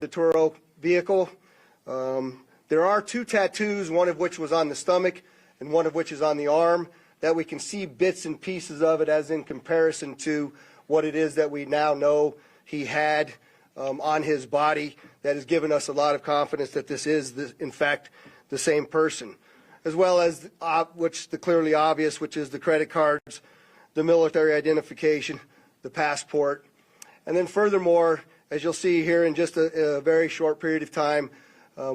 the Turo vehicle. There are 2 tattoos, one of which was on the stomach and one of which is on the arm, that we can see bits and pieces of it as in comparison to what it is that we now know he had on his body. That has given us a lot of confidence that this is, in fact, the same person. As well as the clearly obvious, which is the credit cards, the military identification, the passport. And then furthermore, as you'll see here in just a very short period of time,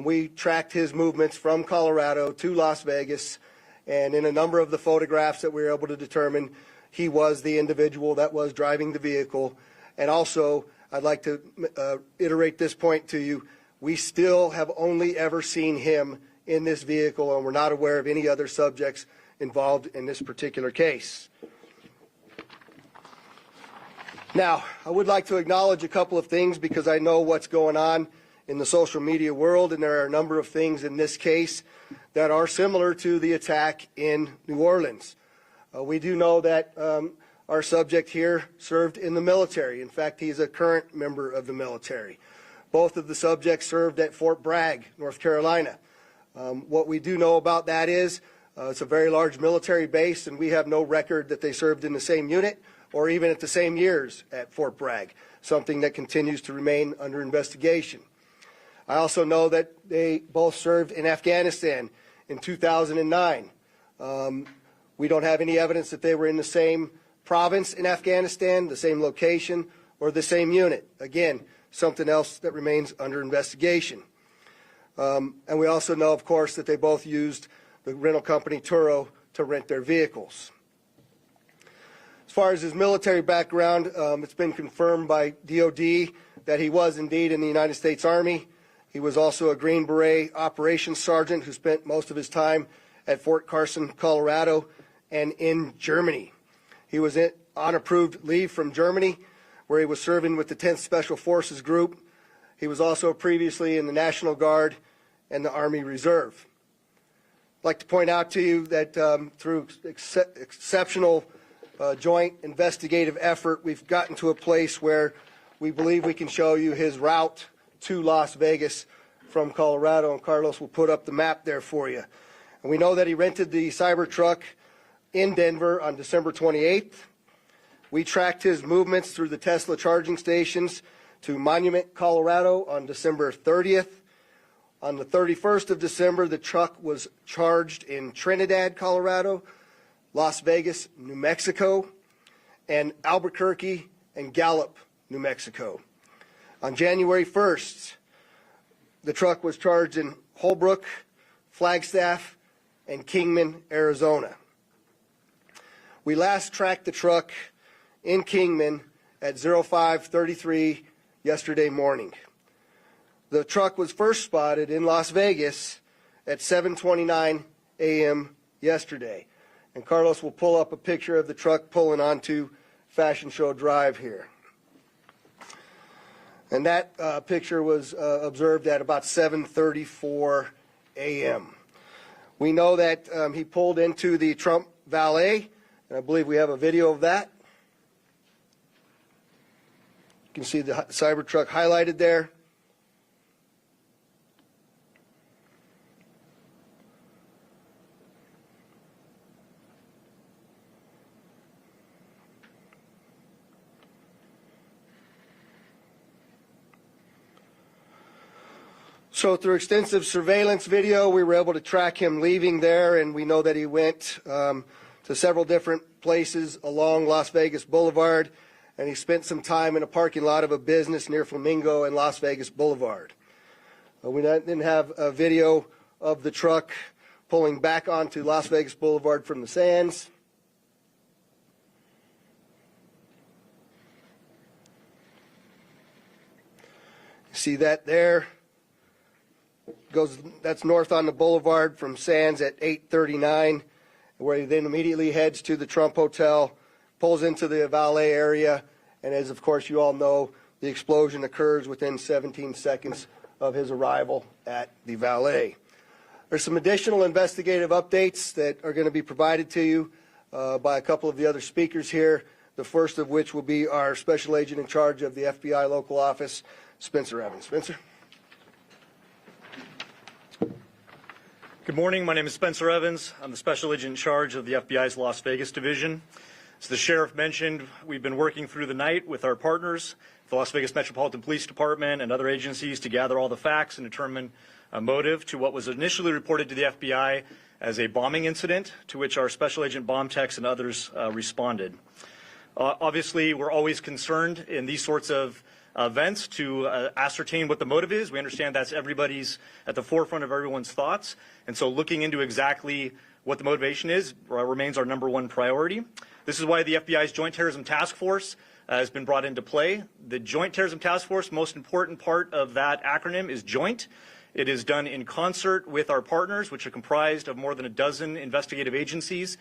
we tracked his movements from Colorado to Las Vegas, and in a number of the photographs that we were able to determine, he was the individual that was driving the vehicle. And also, I'd like to iterate this point to you. We still have only ever seen him in this vehicle, and we're not aware of any other subjects involved in this particular case. Now, I would like to acknowledge a couple of things because I know what's going on in the social media world, and there are a number of things in this case that are similar to the attack in New Orleans. We do know that our subject here served in the military. In fact, he's a current member of the military. Both of the subjects served at Fort Bragg, North Carolina. What we do know about that is it's a very large military base, and we have no record that they served in the same unit or even at the same years at Fort Bragg, something that continues to remain under investigation. I also know that they both served in Afghanistan in 2009. We don't have any evidence that they were in the same province in Afghanistan, the same location, or the same unit. Again, something else that remains under investigation. And we also know, of course, that they both used the rental company Turo to rent their vehicles. As far as his military background, it's been confirmed by DOD that he was indeed in the United States Army. He was also a Green Beret operations sergeant who spent most of his time at Fort Carson, Colorado, and in Germany. He was on approved leave from Germany, where he was serving with the 10th Special Forces Group. He was also previously in the National Guard and the Army Reserve. I'd like to point out to you that through exceptional joint investigative effort, we've gotten to a place where we believe we can show you his route to Las Vegas from Colorado, and Carlos will put up the map there for you. And we know that he rented the Cybertruck in Denver on December 28th. We tracked his movements through the Tesla charging stations to Monument, Colorado on December 30th. On the 31st of December, the truck was charged in Trinidad, Colorado, Las Vegas, New Mexico, and Albuquerque and Gallup, New Mexico. On January 1st, the truck was charged in Holbrook, Flagstaff, and Kingman, Arizona. We last tracked the truck in Kingman at 05:33 yesterday morning. The truck was first spotted in Las Vegas at 7:29 a.m. yesterday. And Carlos will pull up a picture of the truck pulling onto Fashion Show Drive here. And that picture was observed at about 7:34 a.m. We know that he pulled into the Trump Valet, and I believe we have a video of that. You can see the Cybertruck highlighted there. So through extensive surveillance video, we were able to track him leaving there, and we know that he went to several different places along Las Vegas Boulevard, and he spent some time in a parking lot of a business near Flamingo and Las Vegas Boulevard. We didn't have a video of the truck pulling back onto Las Vegas Boulevard from the sands. See that there? That's north on the boulevard from Sands at 8:39, where he then immediately heads to the Trump Hotel, pulls into the valet area, and as of course you all know, the explosion occurs within 17 seconds of his arrival at the valet. There's some additional investigative updates that are going to be provided to you by a couple of the other speakers here, the first of which will be our special agent in charge of the FBI local office, Spencer Evans. Spencer? Good morning. My name is Spencer Evans. I'm the Special Agent in charge of the FBI's Las Vegas Division. As the Sheriff mentioned, we've been working through the night with our partners, the Las Vegas Metropolitan Police Department and other agencies, to gather all the facts and determine a motive to what was initially reported to the FBI as a bombing incident, to which our Special Agent bomb techs and others responded. Obviously, we're always concerned in these sorts of events to ascertain what the motive is. We understand that's everybody's at the forefront of everyone's thoughts. And so looking into exactly what the motivation is remains our #1 priority. This is why the FBI's Joint Terrorism Task Force has been brought into play. The Joint Terrorism Task Force, most important part of that acronym is joint. It is done in concert with our partners, which are comprised of more than a dozen investigative agencies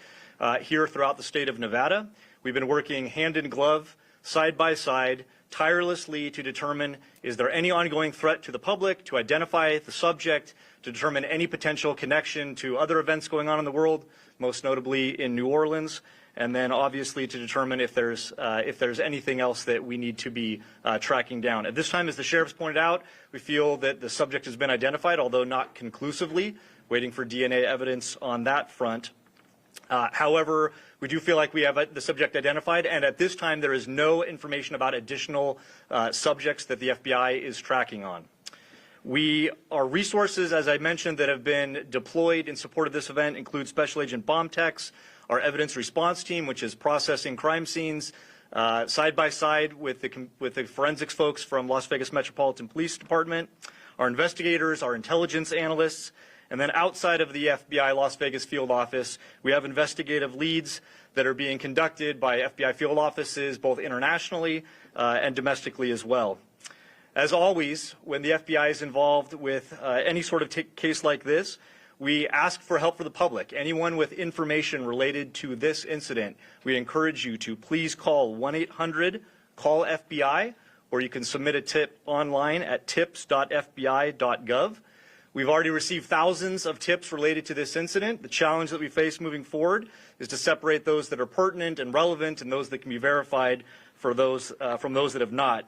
here throughout the state of Nevada. We've been working hand in glove, side by side, tirelessly to determine, is there any ongoing threat to the public, to identify the subject, to determine any potential connection to other events going on in the world, most notably in New Orleans, and then obviously to determine if there's anything else that we need to be tracking down. At this time, as the Sheriff's pointed out, we feel that the subject has been identified, although not conclusively, waiting for DNA evidence on that front. However, we do feel like we have the subject identified, and at this time there is no information about additional subjects that the FBI is tracking on. Our resources, as I mentioned, that have been deployed in support of this event include Special Agent bomb techs, our evidence response team, which is processing crime scenes, side by side with the forensics folks from Las Vegas Metropolitan Police Department, our investigators, our intelligence analysts, and then outside of the FBI Las Vegas field office, we have investigative leads that are being conducted by FBI field offices, both internationally and domestically as well. As always, when the FBI is involved with any sort of case like this, we ask for help for the public. Anyone with information related to this incident, we encourage you to please call 1-800-CALL-FBI, or you can submit a tip online at tips.fbi.gov. We've already received thousands of tips related to this incident. The challenge that we face moving forward is to separate those that are pertinent and relevant and those that can be verified from those that have not.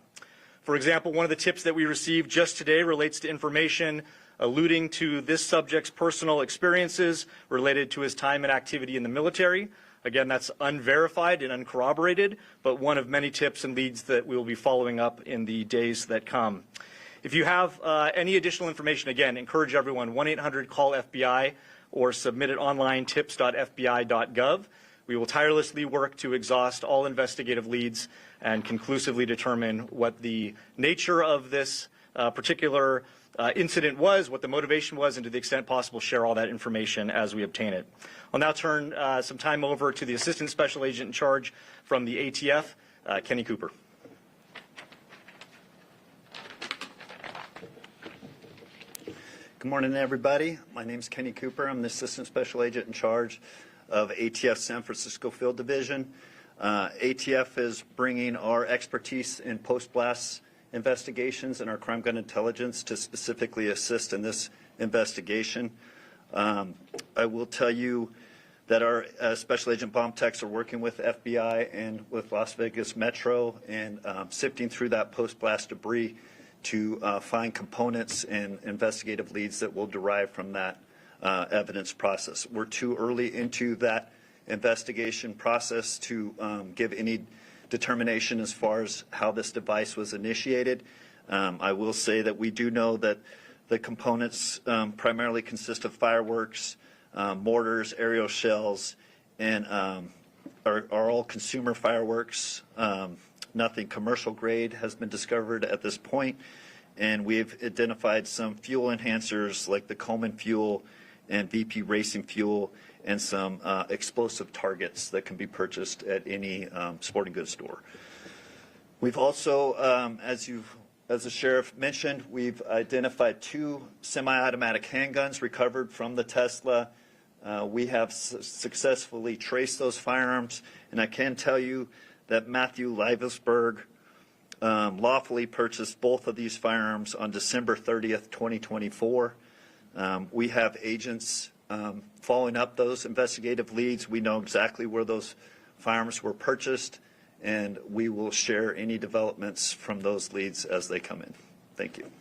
For example, one of the tips that we received just today relates to information alluding to this subject's personal experiences related to his time and activity in the military. Again, that's unverified and uncorroborated, but one of many tips and leads that we will be following up in the days that come. If you have any additional information, again, encourage everyone, 1-800-CALL-FBI or submit it online, tips.fbi.gov. We will tirelessly work to exhaust all investigative leads and conclusively determine what the nature of this particular incident was, what the motivation was, and to the extent possible, share all that information as we obtain it. I'll now turn some time over to the Assistant Special Agent in charge from the ATF, Kenny Cooper. Good morning, everybody. My name is Kenny Cooper. I'm the Assistant Special Agent in charge of ATF San Francisco Field Division. ATF is bringing our expertise in post-blast investigations and our crime gun intelligence to specifically assist in this investigation. I will tell you that our Special Agent bomb techs are working with FBI and with Las Vegas Metro and sifting through that post-blast debris to find components and investigative leads that will derive from that evidence process. We're too early into that investigation process to give any determination as far as how this device was initiated. I will say that we do know that the components primarily consist of fireworks, mortars, aerial shells, and are all consumer fireworks. Nothing commercial grade has been discovered at this point, and we've identified some fuel enhancers like the Coleman fuel and VP racing fuel and some explosive targets that can be purchased at any sporting goods store. We've also, as the Sheriff mentioned, we've identified 2 semi-automatic handguns recovered from the Tesla. We have successfully traced those firearms, and I can tell you that Matthew Livesberg lawfully purchased both of these firearms on December 30th, 2024. We have agents following up those investigative leads. We know exactly where those firearms were purchased, and we will share any developments from those leads as they come in. Thank you.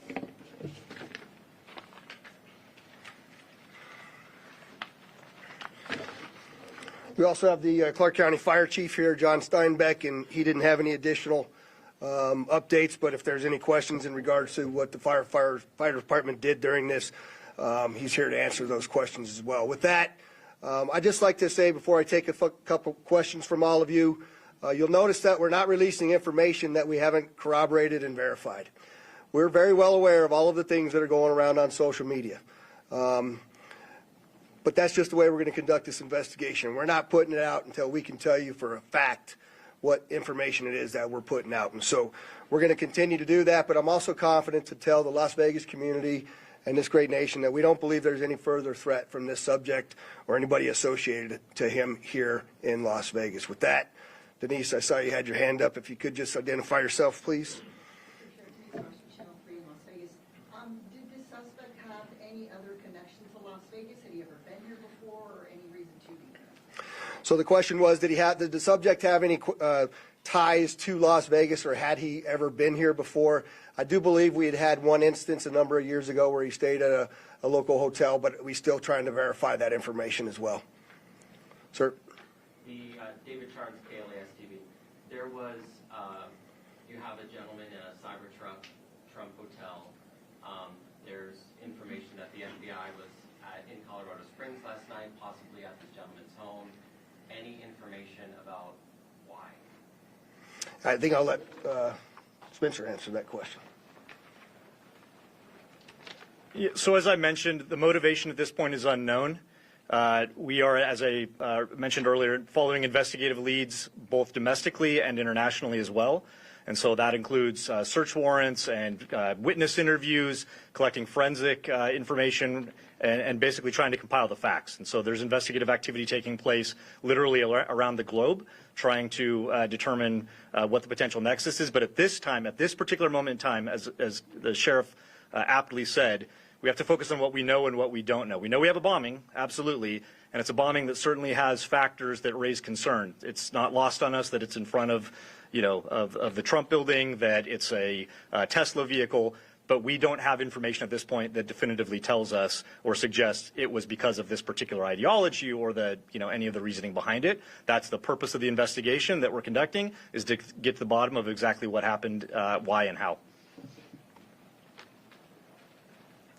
We also have the Clark County Fire Chief here, John Steinbeck, and he didn't have any additional updates, but if there's any questions in regards to what the fire department did during this, he's here to answer those questions as well. With that, I'd just like to say before I take a couple questions from all of you, you'll notice that we're not releasing information that we haven't corroborated and verified. We're very well aware of all of the things that are going around on social media. But that's just the way we're going to conduct this investigation. We're not putting it out until we can tell you for a fact what information it is that we're putting out. And so we're going to continue to do that, but I'm also confident to tell the Las Vegas community and this great nation that we don't believe there's any further threat from this subject or anybody associated to him here in Las Vegas. With that, Denise, I saw you had your hand up. If you could just identify yourself, please. Did this suspect have any other connections to Las Vegas? Had he ever been here before, or any reason to be here? So the question was, did the subject have any ties to Las Vegas, or had he ever been here before? I do believe we had one instance a number of years ago where he stayed at a local hotel, but we're still trying to verify that information as well. Sir? David Charles, KVAL TV. There was, you have a gentleman in a Cybertruck, Trump Hotel. There's information that the FBI was in Colorado Springs last night, possibly at this gentleman's home. Any information about why? I think I'll let Spencer answer that question. Yeah, so as I mentioned, the motivation at this point is unknown. We are, as I mentioned earlier, following investigative leads both domestically and internationally as well. And so that includes search warrants and witness interviews, collecting forensic information, and basically trying to compile the facts. And so there's investigative activity taking place literally around the globe, trying to determine what the potential nexus is. But at this time, at this particular moment in time, as the sheriff aptly said, we have to focus on what we know and what we don't know. We know we have a bombing, absolutely, and it's a bombing that certainly has factors that raise concern. It's not lost on us that it's in front of, of the Trump building, that it's a Tesla vehicle, but we don't have information at this point that definitively tells us or suggests it was because of this particular ideology or any of the reasoning behind it. That's the purpose of the investigation that we're conducting, is to get to the bottom of exactly what happened, why and how.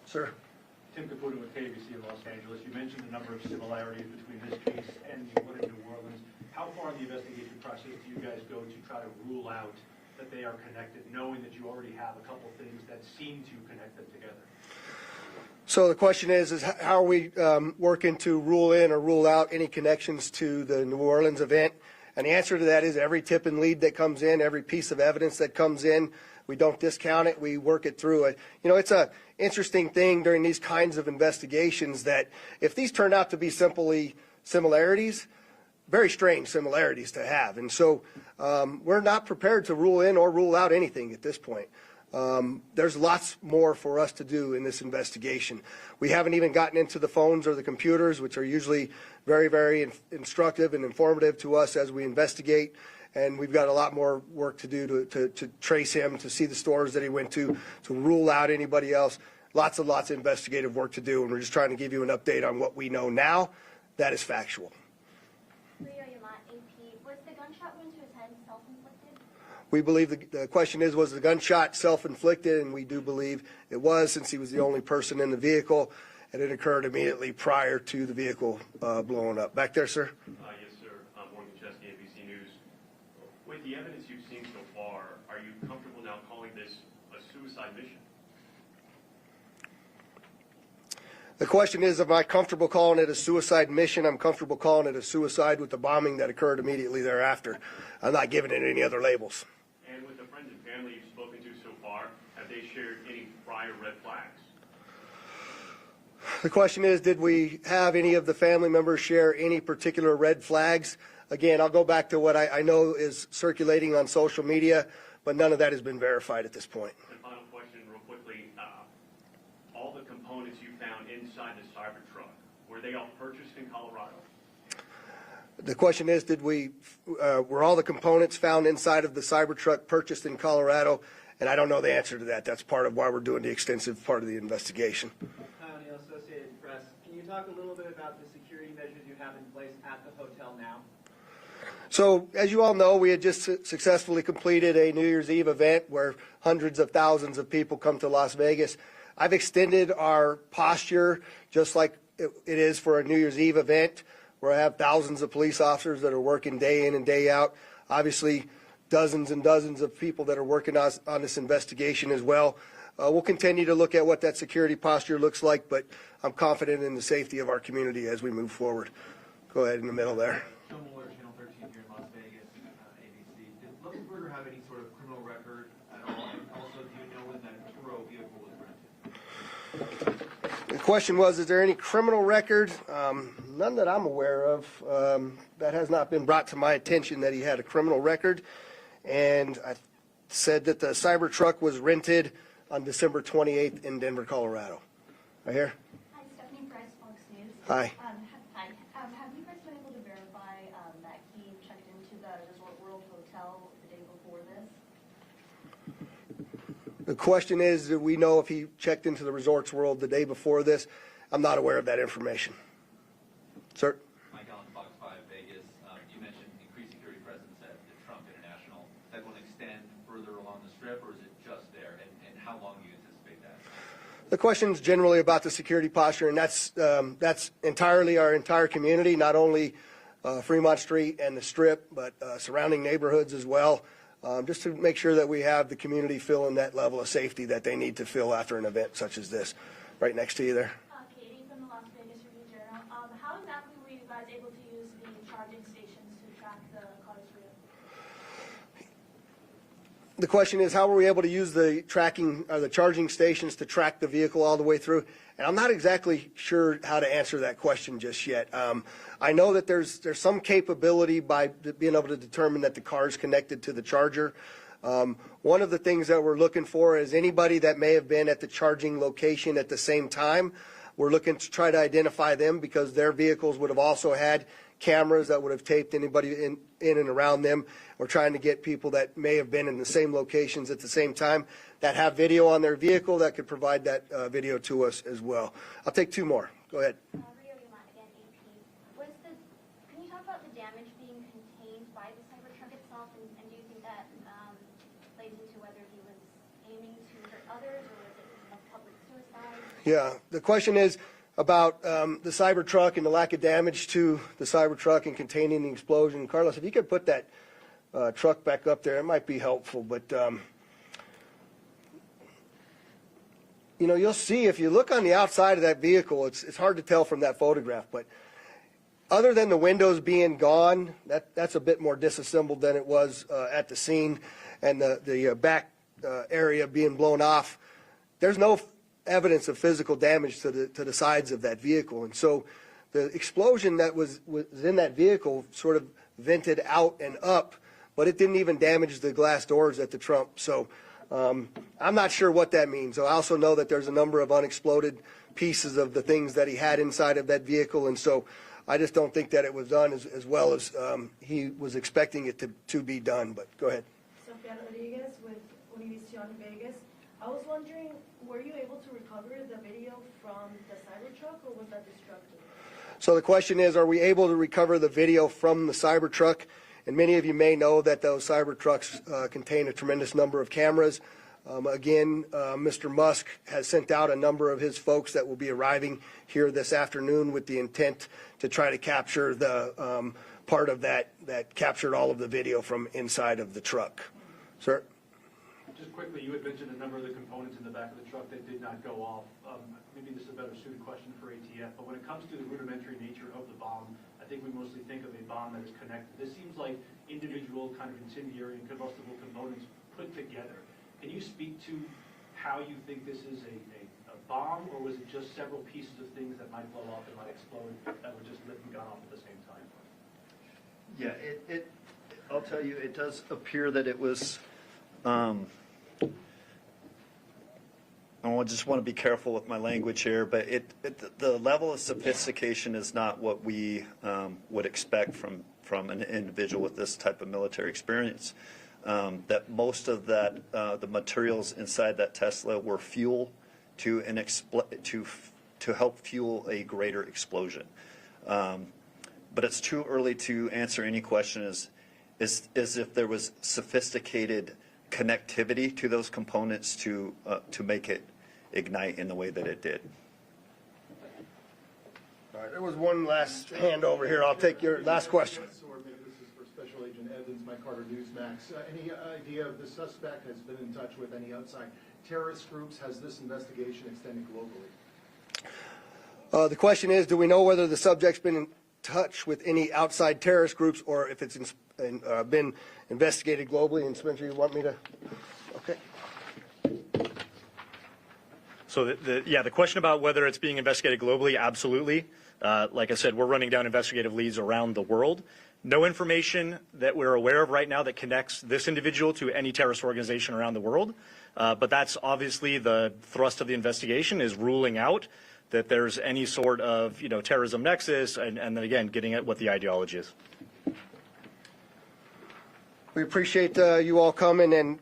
Sir? Tim Caputo with KVC in Los Angeles. You mentioned a number of similarities between this case and the one in New Orleans. How far in the investigation process do you guys go to try to rule out that they are connected, knowing that you already have a couple things that seem to connect them together? So the question is how are we working to rule in or rule out any connections to the New Orleans event? And the answer to that is every tip and lead that comes in, every piece of evidence that comes in, we don't discount it. We work it through. It's a interesting thing during these kinds of investigations that if these turn out to be simply similarities, very strange similarities to have. And so we're not prepared to rule in or rule out anything at this point. There's lots more for us to do in this investigation. We haven't even gotten into the phones or the computers, which are usually very, very instructive and informative to us as we investigate. And we've got a lot more work to do to trace him, to see the stores that he went to rule out anybody else. Lots of investigative work to do, and we're just trying to give you an update on what we know now. That is factual. Was the gunshot wound to his head self-inflicted? We believe the question was the gunshot self-inflicted, and we do believe it was, since he was the only person in the vehicle, and it occurred immediately prior to the vehicle blowing up. Back there, sir? Yes, sir. Morgan Chesky, ABC News. With the evidence you've seen so far, are you comfortable now calling this a suicide mission? The question is, am I comfortable calling it a suicide mission? I'm comfortable calling it a suicide with the bombing that occurred immediately thereafter. I'm not giving it any other labels. And with the friends and family you've spoken to so far, have they shared any prior red flags? The question is, did we have any of the family members share any particular red flags? Again, I'll go back to what I know is circulating on social media, but none of that has been verified at this point. And final question, real quickly. All the components you found inside the Cybertruck, were they all purchased in Colorado? The question is, were all the components found inside of the Cybertruck purchased in Colorado? And I don't know the answer to that. That's part of why we're doing the extensive part of the investigation. Associated Press. Can you talk a little bit about the security measures you have in place at the hotel now? So, as you all know, we had just successfully completed a New Year's Eve event where hundreds of thousands of people come to Las Vegas. I've extended our posture just like it is for a New Year's Eve event where I have thousands of police officers that are working day in and day out. Obviously, dozens and dozens of people that are working on this investigation as well. We'll continue to look at what that security posture looks like, but I'm confident in the safety of our community as we move forward. Go ahead in the middle there. Channel 13 here in Las Vegas, ABC. Did Luxemburger have any sort of criminal record at all? And also, do you know when that Turo vehicle was rented? The question was, is there any criminal record? None that I'm aware of. That has not been brought to my attention that he had a criminal record. And I said that the Cybertruck was rented on December 28th in Denver, Colorado. Right here. Hi, Stephanie Price, Fox News. Hi. Hi. Have you guys been able to verify that he checked into the Resort World Hotel the day before this? The question is, do we know if he checked into the Resorts World the day before this? I'm not aware of that information. Sir? Mike Allen, Fox 5 Vegas. You mentioned increased security presence at the Trump International. Is that going to extend further along the Strip, or is it just there? And how long do you anticipate that? The question is generally about the security posture, and that's entirely our entire community, not only Fremont Street and the Strip, but surrounding neighborhoods as well, just to make sure that we have the community feeling that level of safety that they need to feel after an event such as this. Right next to you there. Katie from the Las Vegas Review-Journal. How exactly were you guys able to use the charging stations to track the cars for you? The question is, how were we able to use the charging stations to track the vehicle all the way through? And I'm not exactly sure how to answer that question just yet. I know that there's some capability by being able to determine that the car is connected to the charger. One of the things that we're looking for is anybody that may have been at the charging location at the same time. We're looking to try to identify them because their vehicles would have also had cameras that would have taped anybody in and around them. We're trying to get people that may have been in the same locations at the same time that have video on their vehicle that could provide that video to us as well. I'll take two more. Go ahead. Rio Yamada again, AP. Can you talk about the damage being contained by the Cybertruck itself, and do you think that plays into whether he was aiming to hurt others, or was it a public suicide? Yeah, the question is about the Cybertruck and the lack of damage to the Cybertruck and containing the explosion. Carlos, if you could put that truck back up there, it might be helpful. But, you know, you'll see if you look on the outside of that vehicle, it's hard to tell from that photograph. But other than the windows being gone, that's a bit more disassembled than it was at the scene, and the back area being blown off. There's no evidence of physical damage to the sides of that vehicle. And so the explosion that was in that vehicle sort of vented out and up, but it didn't even damage the glass doors at the Trump. So I'm not sure what that means. I also know that there's a number of unexploded pieces of the things that he had inside of that vehicle. And so I just don't think that it was done as well as he was expecting it to be done. But go ahead. Sofia Rodriguez with Univision Vegas. I was wondering, were you able to recover the video from the Cybertruck, or was that destructive? So the question is, are we able to recover the video from the Cybertruck? And many of you may know that those Cybertrucks contain a tremendous number of cameras. Again, Mr. Musk has sent out a number of his folks that will be arriving here this afternoon with the intent to try to capture the part of that captured all of the video from inside of the truck. Sir? Just quickly, you had mentioned a number of the components in the back of the truck that did not go off. Maybe this is a better suited question for ATF, but when it comes to the rudimentary nature of the bomb, I think we mostly think of a bomb that is connected. This seems like individual kind of incendiary and combustible components put together. Can you speak to how you think this is a bomb, or was it just several pieces of things that might blow up and might explode that were just lit and gone off at the same time? Yeah, I'll tell you, it does appear that it was. I just want to be careful with my language here, but the level of sophistication is not what we would expect from an individual with this type of military experience. That most of the materials inside that Tesla were fuel to to help fuel a greater explosion. But it's too early to answer any question as if there was sophisticated connectivity to those components to make it ignite in the way that it did. All right, there was one last hand over here. I'll take your last question. This is for Special Agent Evans, Mike Carter, Newsmax. Any idea if the suspect has been in touch with any outside terrorist groups? Has this investigation extended globally? The question is, do we know whether the subject's been in touch with any outside terrorist groups or if it's been investigated globally? And Spencer, you want me to? Okay. So the question about whether it's being investigated globally, absolutely. Like I said, we're running down investigative leads around the world. No information that we're aware of right now that connects this individual to any terrorist organization around the world. But that's obviously the thrust of the investigation, is ruling out that there's any sort of terrorism nexus, and then again getting at what the ideology is. We appreciate you all coming, and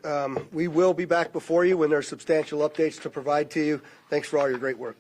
we will be back before you when there's substantial updates to provide to you. Thanks for all your great work.